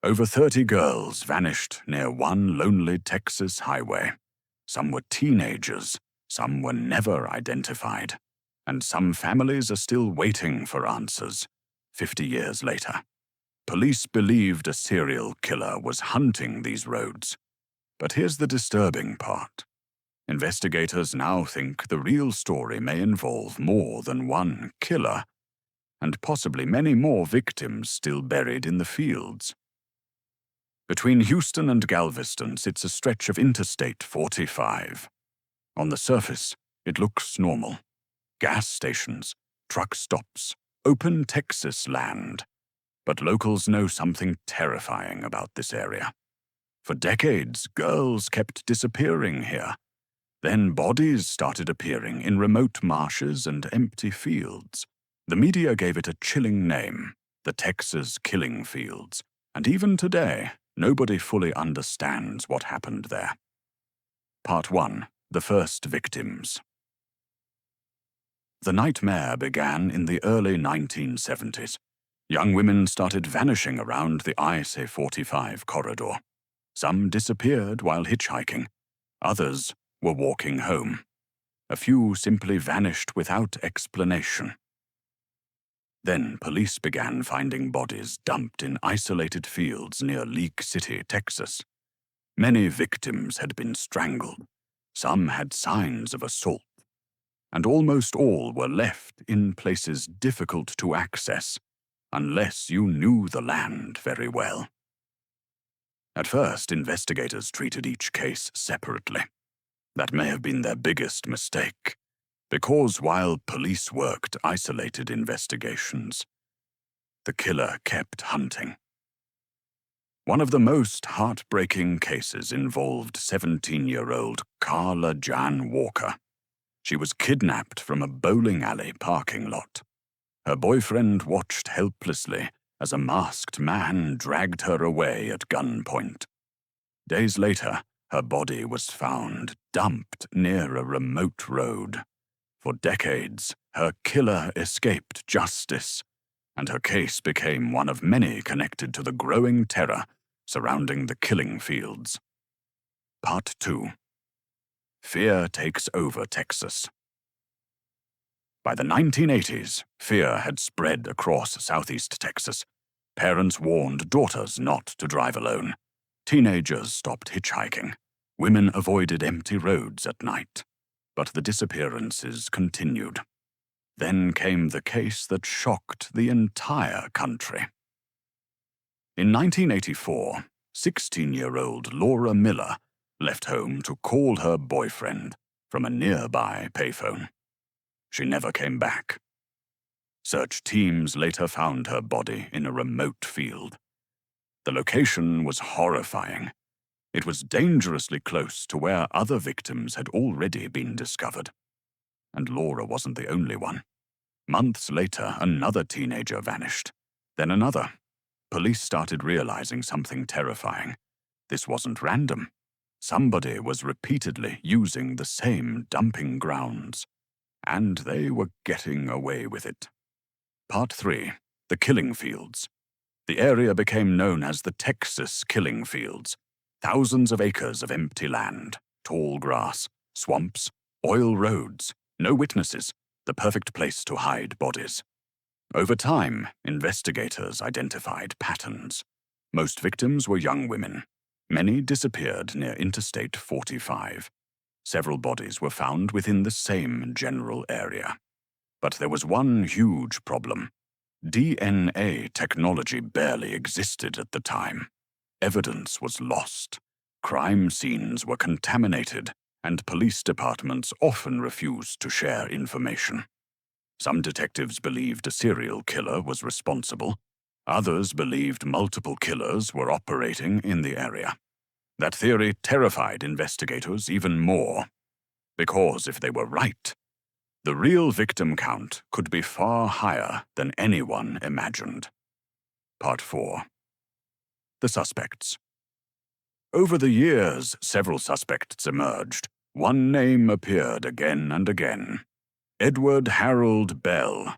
Over 30 girls vanished near one lonely Texas highway. Some were teenagers, some were never identified, and some families are still waiting for answers 50 years later. Police believed a serial killer was hunting these roads. But here's the disturbing part. Investigators now think the real story may involve more than one killer, and possibly many more victims still buried in the fields. Between Houston and Galveston sits a stretch of Interstate 45. On the surface, it looks normal. Gas stations, truck stops, open Texas land. But locals know something terrifying about this area. For decades, girls kept disappearing here. Then bodies started appearing in remote marshes and empty fields. The media gave it a chilling name, the Texas Killing Fields, and even today, nobody fully understands what happened there. Part 1. The First Victims. The nightmare began in the early 1970s. Young women started vanishing around the I-45 corridor. Some disappeared while hitchhiking. Others were walking home. A few simply vanished without explanation. Then police began finding bodies dumped in isolated fields near Leak City, Texas. Many victims had been strangled. Some had signs of assault. And almost all were left in places difficult to access, unless you knew the land very well. At first, investigators treated each case separately. That may have been their biggest mistake, because while police worked isolated investigations, the killer kept hunting. One of the most heartbreaking cases involved 17-year-old Carla Jan Walker. She was kidnapped from a bowling alley parking lot. Her boyfriend watched helplessly as a masked man dragged her away at gunpoint. Days later, her body was found dumped near a remote road. For decades, her killer escaped justice, and her case became one of many connected to the growing terror surrounding the killing fields. Part 2. Fear takes over Texas. By the 1980s, fear had spread across southeast Texas. Parents warned daughters not to drive alone. Teenagers stopped hitchhiking. Women avoided empty roads at night. But the disappearances continued. Then came the case that shocked the entire country. In 1984, 16-year-old Laura Miller left home to call her boyfriend from a nearby payphone. She never came back. Search teams later found her body in a remote field. The location was horrifying. It was dangerously close to where other victims had already been discovered. And Laura wasn't the only one. Months later, another teenager vanished. Then another. Police started realizing something terrifying. This wasn't random. Somebody was repeatedly using the same dumping grounds. And they were getting away with it. Part 3. The Killing Fields. The area became known as the Texas Killing Fields. Thousands of acres of empty land, tall grass, swamps, oil roads, no witnesses, the perfect place to hide bodies. Over time, investigators identified patterns. Most victims were young women. Many disappeared near Interstate 45. Several bodies were found within the same general area. But there was one huge problem. DNA technology barely existed at the time. Evidence was lost. Crime scenes were contaminated, and police departments often refused to share information. Some detectives believed a serial killer was responsible. Others believed multiple killers were operating in the area. That theory terrified investigators even more, because if they were right, the real victim count could be far higher than anyone imagined. Part 4. The Suspects. Over the years, several suspects emerged. One name appeared again and again. Edward Harold Bell.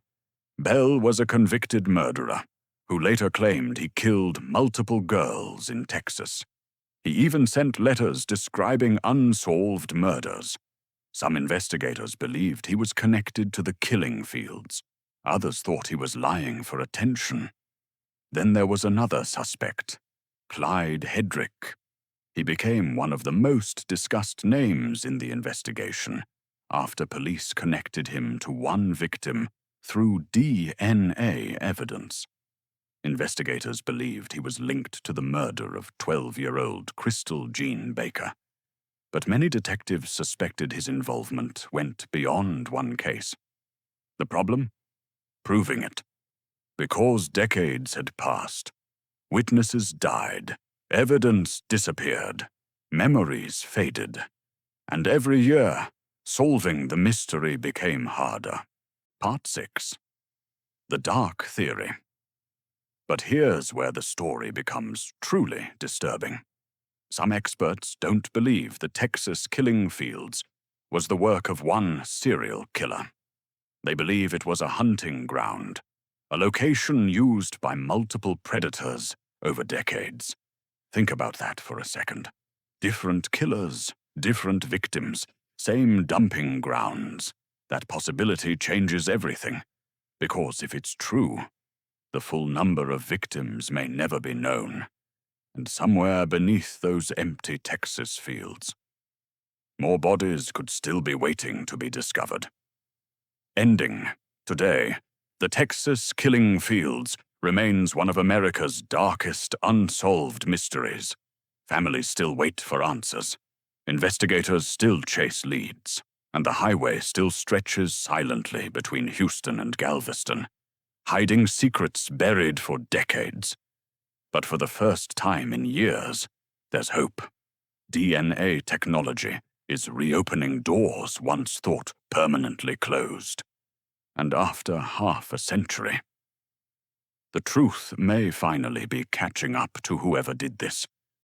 Bell was a convicted murderer who later claimed he killed multiple girls in Texas. He even sent letters describing unsolved murders. Some investigators believed he was connected to the killing fields. Others thought he was lying for attention. Then there was another suspect, Clyde Hedrick. He became one of the most discussed names in the investigation after police connected him to one victim through DNA evidence. Investigators believed he was linked to the murder of 12-year-old Crystal Jean Baker. But many detectives suspected his involvement went beyond one case. The problem? Proving it. Because decades had passed, witnesses died, evidence disappeared, memories faded, and every year, solving the mystery became harder. Part 6. The Dark Theory. But here's where the story becomes truly disturbing. Some experts don't believe the Texas killing fields was the work of one serial killer. They believe it was a hunting ground, a location used by multiple predators over decades. Think about that for a second. Different killers, different victims, same dumping grounds. That possibility changes everything, because if it's true, the full number of victims may never be known, and somewhere beneath those empty Texas fields, more bodies could still be waiting to be discovered. Ending. Today, the Texas killing fields remains one of America's darkest unsolved mysteries. Families still wait for answers. Investigators still chase leads, and the highway still stretches silently between Houston and Galveston, hiding secrets buried for decades. But for the first time in years, there's hope. DNA technology is reopening doors once thought permanently closed. And after half a century, the truth may finally be catching up to whoever did this.